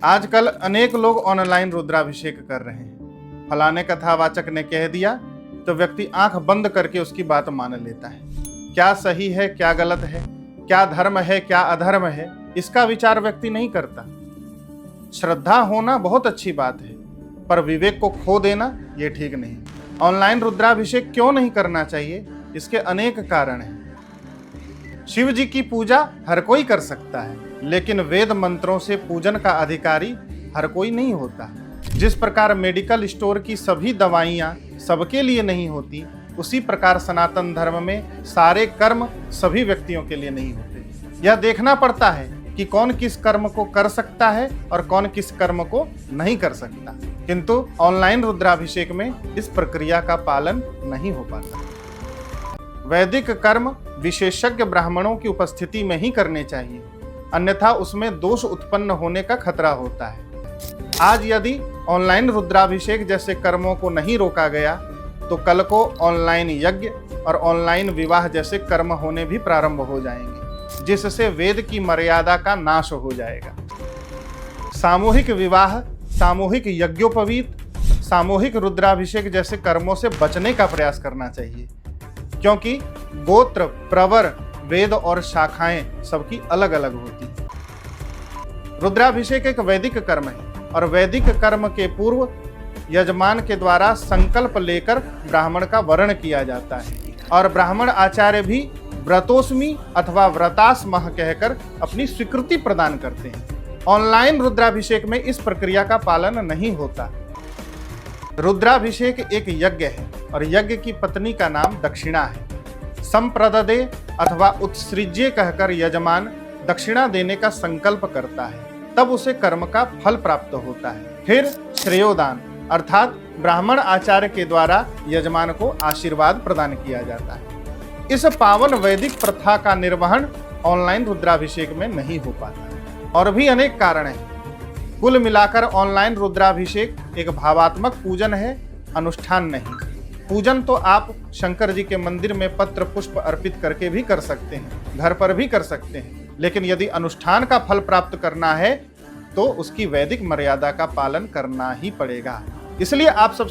आजकल अनेक लोग ऑनलाइन रुद्राभिषेक कर रहे हैं। फलाने कथावाचक ने कह दिया तो व्यक्ति आंख बंद करके उसकी बात मान लेता है। क्या सही है, क्या गलत है, क्या धर्म है, क्या अधर्म है, इसका विचार व्यक्ति नहीं करता। श्रद्धा होना बहुत अच्छी बात है, पर विवेक को खो देना ये ठीक नहीं। ऑनलाइन रुद्राभिषेक क्यों नहीं करना चाहिए? इसके अनेक कारण हैं। शिव जी की पूजा हर कोई कर सकता है, लेकिन वेद मंत्रों से पूजन का अधिकारी हर कोई नहीं होता। जिस प्रकार मेडिकल स्टोर की सभी दवाइयाँ सबके लिए नहीं होती, उसी प्रकार सनातन धर्म में सारे कर्म सभी व्यक्तियों के लिए नहीं होते। यह देखना पड़ता है कि कौन किस कर्म को कर सकता है और कौन किस कर्म को नहीं कर सकता। किंतु ऑनलाइन रुद्राभिषेक में इस प्रक्रिया का पालन नहीं हो पाता। वैदिक कर्म विशेषज्ञ ब्राह्मणों की उपस्थिति में ही करने चाहिए, अन्यथा उसमें दोष उत्पन्न होने का खतरा होता है। आज यदि ऑनलाइन रुद्राभिषेक जैसे कर्मों को नहीं रोका गया, तो कल को ऑनलाइन यज्ञ और ऑनलाइन विवाह जैसे कर्म होने भी प्रारंभ हो जाएंगे, जिससे वेद की मर्यादा का नाश हो जाएगा। सामूहिक विवाह, सामूहिक यज्ञोपवीत, सामूहिक रुद्राभिषेक जैसे कर्मों से बचने का प्रयास करना चाहिए, क्योंकि गोत्र, प्रवर, वेद और शाखाएं सबकी अलग अलग होती। रुद्राभिषेक एक वैदिक कर्म है और वैदिक कर्म के पूर्व यजमान के द्वारा संकल्प लेकर ब्राह्मण का वरण किया जाता है और ब्राह्मण आचार्य भी व्रतोस्मि अथवा व्रतास्मः कहकर अपनी स्वीकृति प्रदान करते हैं। ऑनलाइन रुद्राभिषेक में इस प्रक्रिया का पालन नहीं होता। रुद्राभिषेक एक यज्ञ है और यज्ञ की पत्नी का नाम दक्षिणा है। संप्रददे अथवा उत्सृज्य कहकर यजमान दक्षिणा देने का संकल्प करता है, तब उसे कर्म का फल प्राप्त होता है। फिर श्रेयोदान अर्थात ब्राह्मण आचार्य के द्वारा यजमान को आशीर्वाद प्रदान किया जाता है। इस पावन वैदिक प्रथा का निर्वहन ऑनलाइन रुद्राभिषेक में नहीं हो पाता और भी अनेक कारण हैं। कुल मिलाकर ऑनलाइन रुद्राभिषेक एक भावात्मक पूजन है, अनुष्ठान नहीं। पूजन तो आप शंकर जी के मंदिर में पत्र पुष्प अर्पित करके भी कर सकते हैं, घर पर भी कर सकते हैं, लेकिन यदि अनुष्ठान का फल प्राप्त करना है तो उसकी वैदिक मर्यादा का पालन करना ही पड़ेगा। इसलिए आप सब